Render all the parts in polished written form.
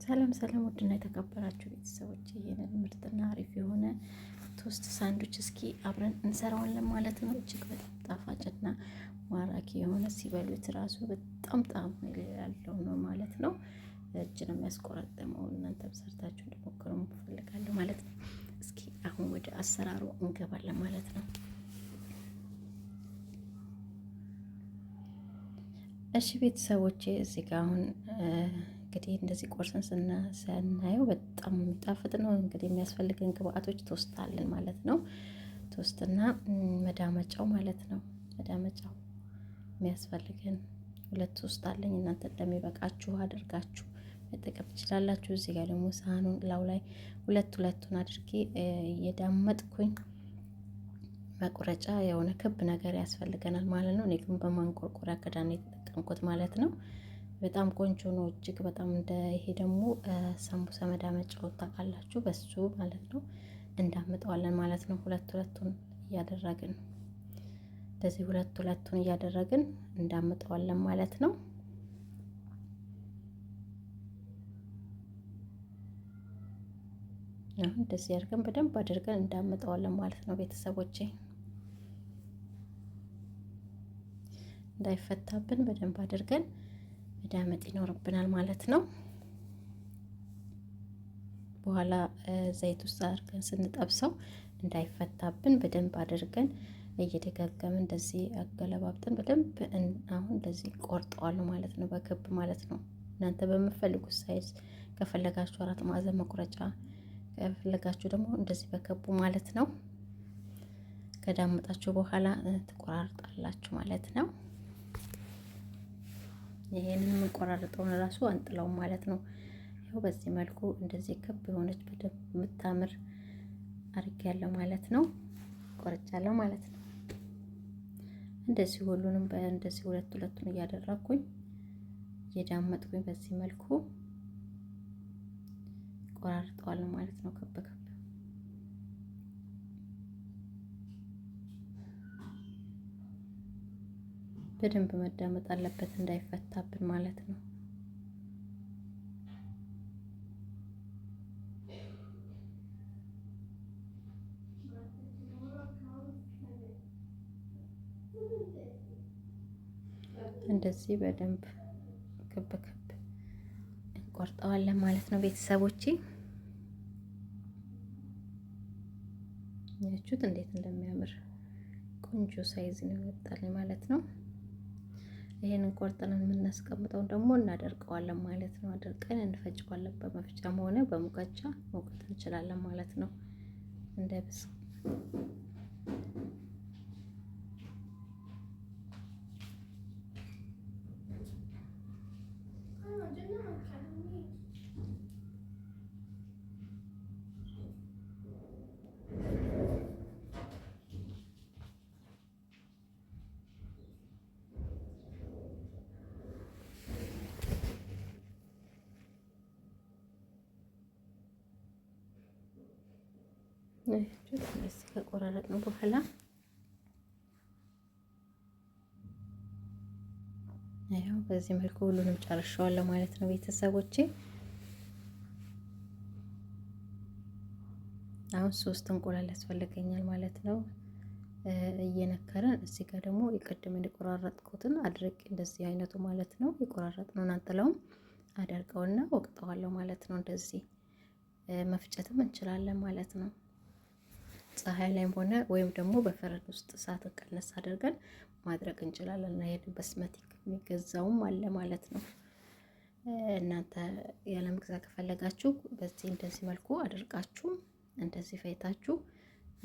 ሰላም ሰላም፣ ውድና የተከበራችሁ ቤተሰቦች ይሄንን ምርጥና አሪፍ የሆነ ቶስት ሳንዱች እስኪ አብረን እንሰራዋለን ማለት ነው። እጅግ በጣም ጣፋጭና ማራኪ የሆነ ሲበሉት ራሱ በጣም ጣዕም ያለው ነው ማለት ነው። እጅ ነው የሚያስቆረጥመው። እናንተም ሰርታችሁ እንድሞክሩ እፈልጋለሁ ማለት ነው። እስኪ አሁን ወደ አሰራሩ እንገባለን ማለት ነው። እሺ ቤተሰቦቼ እዚህ ጋር አሁን እንግዲህ እንደዚህ ቆርሰን ስናየው በጣም የሚጣፍጥ ነው። እንግዲህ የሚያስፈልገን ግብአቶች ቶስት አለን ማለት ነው። ቶስትና መዳመጫው ማለት ነው። መዳመጫው የሚያስፈልገን 2 ቶስት አለኝ። እናንተ እንደሚበቃችሁ አድርጋችሁ መጠቀም ትችላላችሁ። እዚህ ጋር ደግሞ ሳህኑን ላው ላይ ሁለቱን አድርጌ እየዳመጥኩኝ መቁረጫ የሆነ ክብ ነገር ያስፈልገናል ማለት ነው። እኔ ግን በማንቆርቆሪያ ክዳን የተጠቀምኩት ማለት ነው። በጣም ቆንጆ ነው እጅግ በጣም። እንደ ይሄ ደግሞ ሳምቡሳ መዳመጫው ታውቃላችሁ፣ በሱ ማለት ነው እንዳምጠዋለን ማለት ነው። ሁለቱን እያደረግን እንደዚህ ሁለቱን እያደረግን እንዳምጠዋለን ማለት ነው። አሁን እንደዚህ አድርገን በደንብ አድርገን እንዳምጠዋለን ማለት ነው ቤተሰቦቼ። እንዳይፈታብን በደንብ አድርገን መዳመጥ ይኖርብናል ማለት ነው። በኋላ ዘይት ውስጥ አድርገን ስንጠብሰው እንዳይፈታብን በደንብ አድርገን እየደጋገምን እንደዚህ አገለባብጠን በደንብ አሁን እንደዚህ ቆርጠዋለሁ ማለት ነው፣ በክብ ማለት ነው። እናንተ በምትፈልጉት ሳይዝ ከፈለጋችሁ 4 ማዕዘን መቁረጫ፣ ከፈለጋችሁ ደግሞ እንደዚህ በክቡ ማለት ነው። ከዳመጣችሁ በኋላ ትቆራርጣላችሁ ማለት ነው። ይሄንን የምንቆራርጠውን ራሱ አንጥለው ማለት ነው። ያው በዚህ መልኩ እንደዚህ ክብ የሆነች በደንብ የምታምር አድርጌያለሁ ማለት ነው። ቆርጫለሁ ማለት ነው። እንደዚህ ሁሉንም በእንደዚህ ሁለቱን እያደረኩኝ እየዳመጥኩኝ በዚህ መልኩ ቆራርጠዋለሁ ማለት ነው። ክብ ክብ በደንብ መዳመጥ አለበት እንዳይፈታብን ማለት ነው። እንደዚህ በደንብ ክብ ክብ እንቆርጠዋለን ማለት ነው ቤተሰቦቼ። ያችሁት እንዴት እንደሚያምር ቆንጆ ሳይዝ ነው ይወጣልኝ ማለት ነው። ይሄንን ቆርጠን የምናስቀምጠው ደግሞ እናደርቀዋለን ማለት ነው። አድርቀን እንፈጭዋለን። በመፍጫም ሆነ በሙቀጫ መውቀጥ እንችላለን ማለት ነው። እንደብስ እንደዚህ ከቆራረጥነው በኋላ ያው በዚህ መልኩ ሁሉንም ጨርሻለሁ ማለት ነው ቤተሰቦቼ። አሁን 3 እንቁላል ያስፈልገኛል ማለት ነው። እየነከረን እዚህ ጋር ደግሞ የቀደም የቆራረጥኩትን አድርቄ እንደዚህ አይነቱ ማለት ነው የቆራረጥነውን አንጥለውም አደርቀውና ወቅጠዋለሁ ማለት ነው። እንደዚህ መፍጨትም እንችላለን ማለት ነው። ፀሐይ ላይም ሆነ ወይም ደግሞ በፈረድ ውስጥ እሳት ቀነስ አድርገን ማድረቅ እንችላለን። እና ይሄን በስመቲክ የሚገዛውም አለ ማለት ነው። እናንተ ያለ መግዛት ከፈለጋችሁ በዚህ እንደዚህ መልኩ አድርቃችሁ እንደዚህ ፈይታችሁ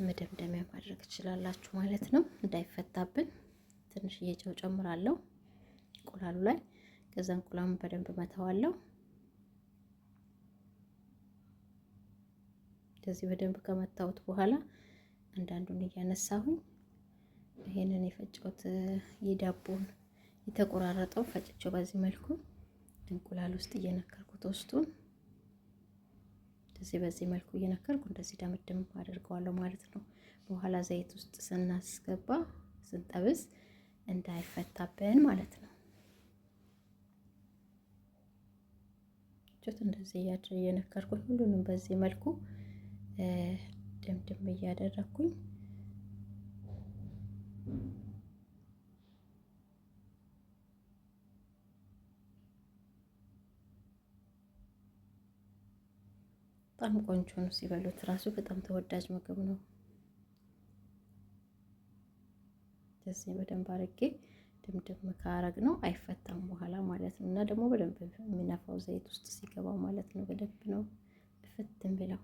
መደምደሚያ ማድረግ ትችላላችሁ ማለት ነው። እንዳይፈታብን ትንሽዬ ጨው ጨምራለሁ እንቁላሉ ላይ። ከዛ እንቁላሉን በደንብ መተዋለሁ። እንደዚህ በደንብ ከመታሁት በኋላ አንዳንዱን እያነሳሁኝ ይሄንን የፈጨሁት የዳቦን የተቆራረጠው ፈጭቼው በዚህ መልኩ እንቁላል ውስጥ እየነከርኩት ውስጡን እንደዚህ በዚህ መልኩ እየነከርኩ እንደዚህ ደምድም አድርገዋለሁ ማለት ነው። በኋላ ዘይት ውስጥ ስናስገባ ስንጠብስ እንዳይፈታብን ማለት ነው። ያችሁት እንደዚህ እየነከርኩኝ ሁሉንም በዚህ መልኩ ድምድም እያደረኩኝ በጣም ቆንጆ ነው። ሲበሉት ራሱ በጣም ተወዳጅ ምግብ ነው። እንደዚህ በደንብ አድርጌ ድምድም ካረግ ነው አይፈታም በኋላ ማለት ነው። እና ደግሞ በደንብ የሚነፋው ዘይት ውስጥ ሲገባ ማለት ነው በደንብ ነው ፍትን ብለው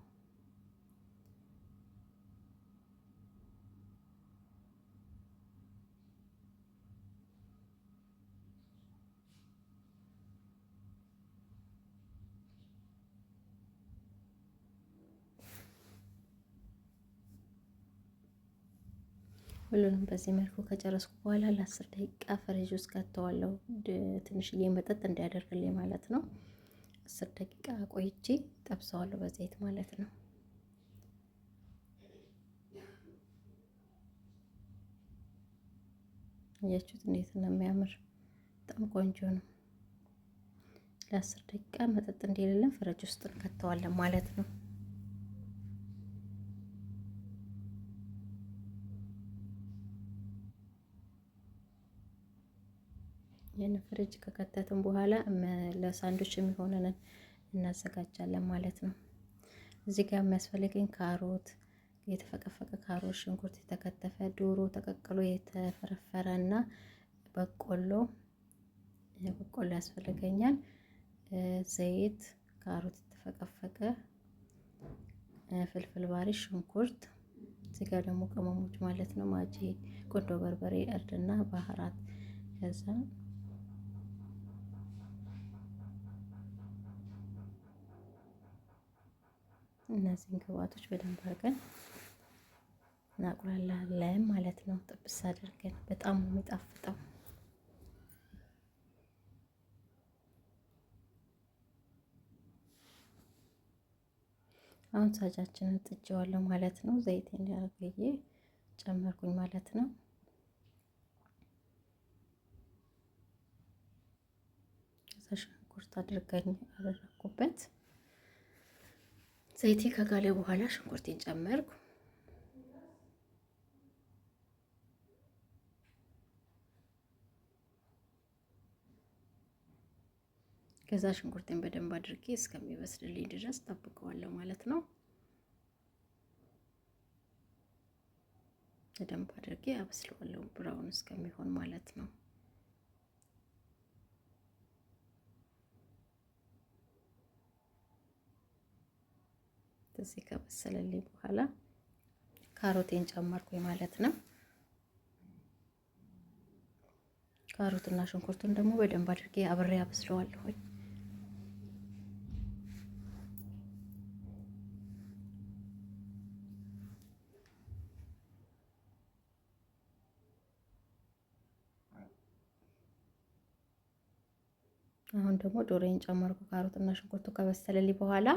ሁሉንም በዚህ መልኩ ከጨረስኩ በኋላ ለ10 ደቂቃ ፍሪጅ ውስጥ ከተዋለሁ። ትንሽዬ መጠጥ እንዲያደርግልኝ ማለት ነው። 10 ደቂቃ ቆይቼ ጠብሰዋለሁ በዘይት ማለት ነው። እያችሁት እንዴት እንደሚያምር በጣም ቆንጆ ነው። ለ10 ደቂቃ መጠጥ እንደሌለን ፍሪጅ ውስጥ እንከተዋለን ማለት ነው። ይህን ፍሪጅ ከከተትን በኋላ ለሳንዱች የሚሆነንን እናዘጋጃለን ማለት ነው። እዚህ ጋር የሚያስፈልገኝ ካሮት፣ የተፈቀፈቀ ካሮት፣ ሽንኩርት የተከተፈ፣ ዶሮ ተቀቅሎ የተፈረፈረ እና በቆሎ ያስፈልገኛል። ዘይት፣ ካሮት የተፈቀፈቀ፣ ፍልፍል ባሪ፣ ሽንኩርት፣ እዚህ ጋር ደግሞ ቅመሞች ማለት ነው። ማጂ፣ ቁንዶ በርበሬ፣ እርድና ባህራት ከዛ እነዚህን ግብአቶች በደንብ አድርገን እናቁላላለን ማለት ነው። ጥብስ አድርገን በጣም ነው የሚጣፍጠው። አሁን ሳጃችንን ጥጄዋለሁ ማለት ነው። ዘይቴን ያረግዬ ጨመርኩኝ ማለት ነው። ከዛ ሽንኩርት አድርገኝ አደረኩበት። ዘይቴ ከጋለ በኋላ ሽንኩርቴን ጨመርኩ። ከዛ ሽንኩርቴን በደንብ አድርጌ እስከሚበስልልኝ ድረስ ጠብቀዋለሁ ማለት ነው። በደንብ አድርጌ አበስለዋለሁ ብራውን እስከሚሆን ማለት ነው። እዚህ ከበሰለልኝ በኋላ ካሮቴን ጨመርኩኝ ማለት ነው። ካሮትና ሽንኩርቱን ደግሞ በደንብ አድርጌ አብሬ አበስለዋለሁ። አሁን ደግሞ ዶሮን ጨመርኩ። ካሮትና ሽንኩርቱ ከበሰለልኝ በኋላ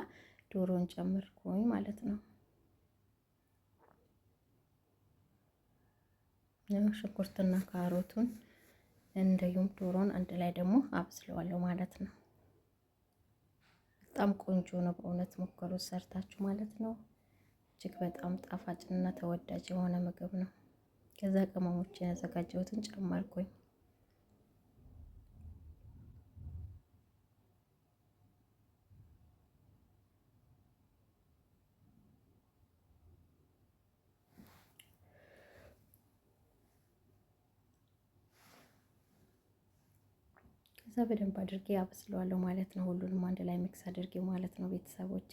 ዶሮን ጨመርኩኝ ማለት ነው። ሽንኩርትና ካሮቱን እንደዩም ዶሮን አንድ ላይ ደግሞ አብስለዋለሁ ማለት ነው። በጣም ቆንጆ ነው። በእውነት ሞክሩት ሰርታችሁ ማለት ነው። እጅግ በጣም ጣፋጭና ተወዳጅ የሆነ ምግብ ነው። ከዛ ቅመሞችን ያዘጋጀሁትን ጨመርኩኝ። ከዛ በደንብ አድርጌ አበስለዋለሁ ማለት ነው። ሁሉንም አንድ ላይ ሚክስ አድርጌ ማለት ነው። ቤተሰቦቼ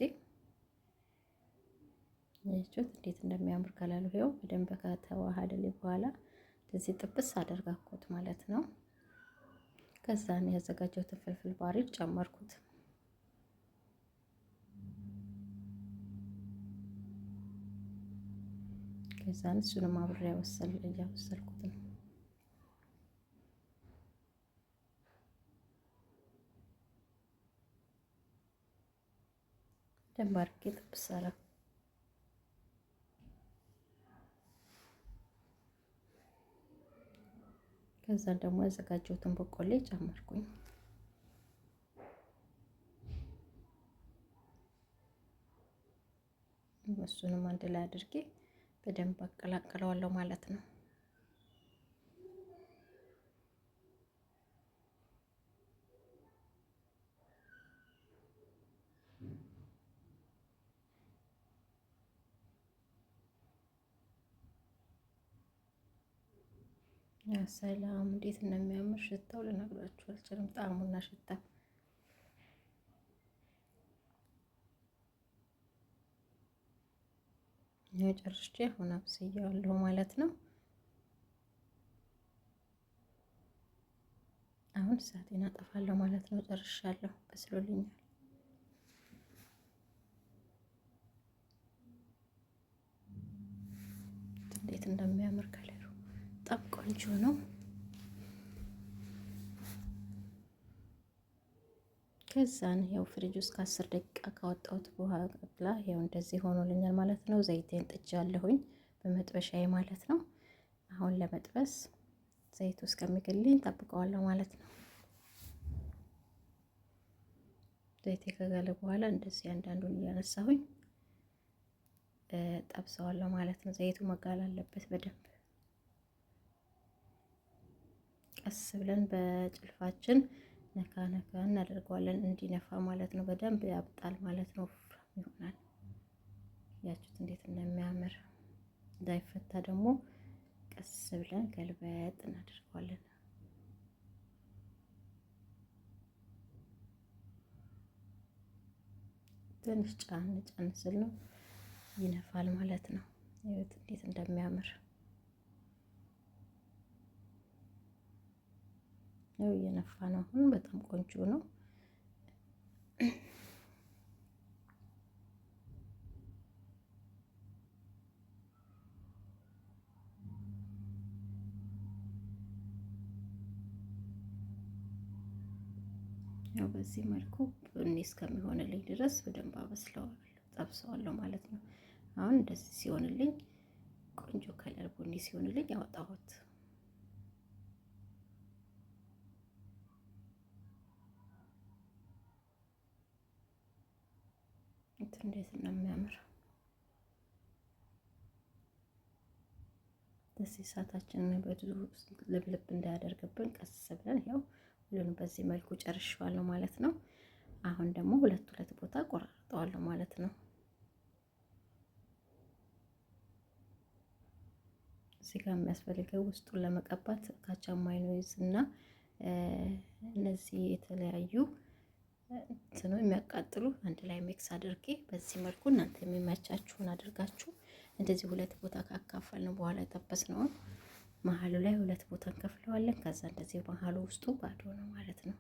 እዩት እንዴት እንደሚያምር ከላሉ ይኸው በደንብ ከተዋሃደልኝ በኋላ እንደዚህ ጥብስ አደርጋኩት ማለት ነው። ከዛ ነው ያዘጋጀሁትን ፍልፍል ባሪድ ጨመርኩት። ከዛ እሱንም አብሬ እያበሰልኩት ነው። ደንብ አድርጌ ጥብስ አደረኩ። ከዛ ደግሞ ያዘጋጀሁትን በቆሎ ጨመርኩኝ። እሱንም አንድ ላይ አድርጌ በደንብ አቀላቅለዋለሁ ማለት ነው። ሰላም እንዴት እንደሚያምር ሽታው ልነግራችሁ አልችልም። ጣዕሙና ሽታ ያው ጨርሼ አሁን አብስያለሁ ማለት ነው። አሁን እሳቴን አጠፋለሁ ማለት ነው። ጨርሻለሁ፣ በስሎልኛል። እንዴት እንደሚያምር ከለሩ በጣም ቆንጆ ነው። ከዛን ያው ፍሪጅ ውስጥ ከ10 ደቂቃ ካወጣሁት በኋላ ያው እንደዚህ ሆኖልኛል ማለት ነው። ዘይቴን ጥጃለሁኝ በመጥበሻዬ ማለት ነው። አሁን ለመጥበስ ዘይቱ እስከሚግልኝ ጠብቀዋለሁ ማለት ነው። ዘይቴ ከጋለ በኋላ እንደዚህ አንዳንዱን እያነሳሁኝ ጠብሰዋለሁ ማለት ነው። ዘይቱ መጋል አለበት በደንብ። ቀስ ብለን በጭልፋችን ነካ ነካ እናደርገዋለን እንዲነፋ ማለት ነው። በደንብ ያብጣል ማለት ነው። ይሆናል። ያችሁት እንዴት እንደሚያምር እንዳይፈታ ደግሞ ቀስ ብለን ገልበጥ እናደርገዋለን። ትንሽ ጫን ጫን ስል ነው ይነፋል ማለት ነው። ይኸውት እንዴት እንደሚያምር ነው። እየነፋ ነው። አሁን በጣም ቆንጆ ነው። ያው በዚህ መልኩ ቡኒ እስከሚሆንልኝ ድረስ በደንብ አበስለዋለሁ፣ ጠብሰዋለሁ ማለት ነው። አሁን እንደዚህ ሲሆንልኝ ቆንጆ ከለር ቡኒ ሲሆንልኝ ያወጣሁት። እንዴት ነው የሚያምር! እዚህ እሳታችንን በድሩ ልብልብ እንዳያደርግብን ቀስ ብለን ያው ሁሉንም በዚህ መልኩ ጨርሼዋለሁ ማለት ነው። አሁን ደግሞ ሁለት ቦታ ቆራርጠዋለሁ ማለት ነው። እዚህ ጋር የሚያስፈልገው ውስጡን ለመቀባት ካቻ ማይኖይዝ እና እነዚህ የተለያዩ እንትኑ የሚያቃጥሉ አንድ ላይ ሚክስ አድርጌ በዚህ መልኩ እናንተ የሚመቻችሁን አድርጋችሁ እንደዚህ ሁለት ቦታ ካካፈልን በኋላ የጠበስነውን መሀሉ ላይ ሁለት ቦታ እንከፍለዋለን። ከዛ እንደዚህ መሀሉ ውስጡ ባዶ ነው ማለት ነው።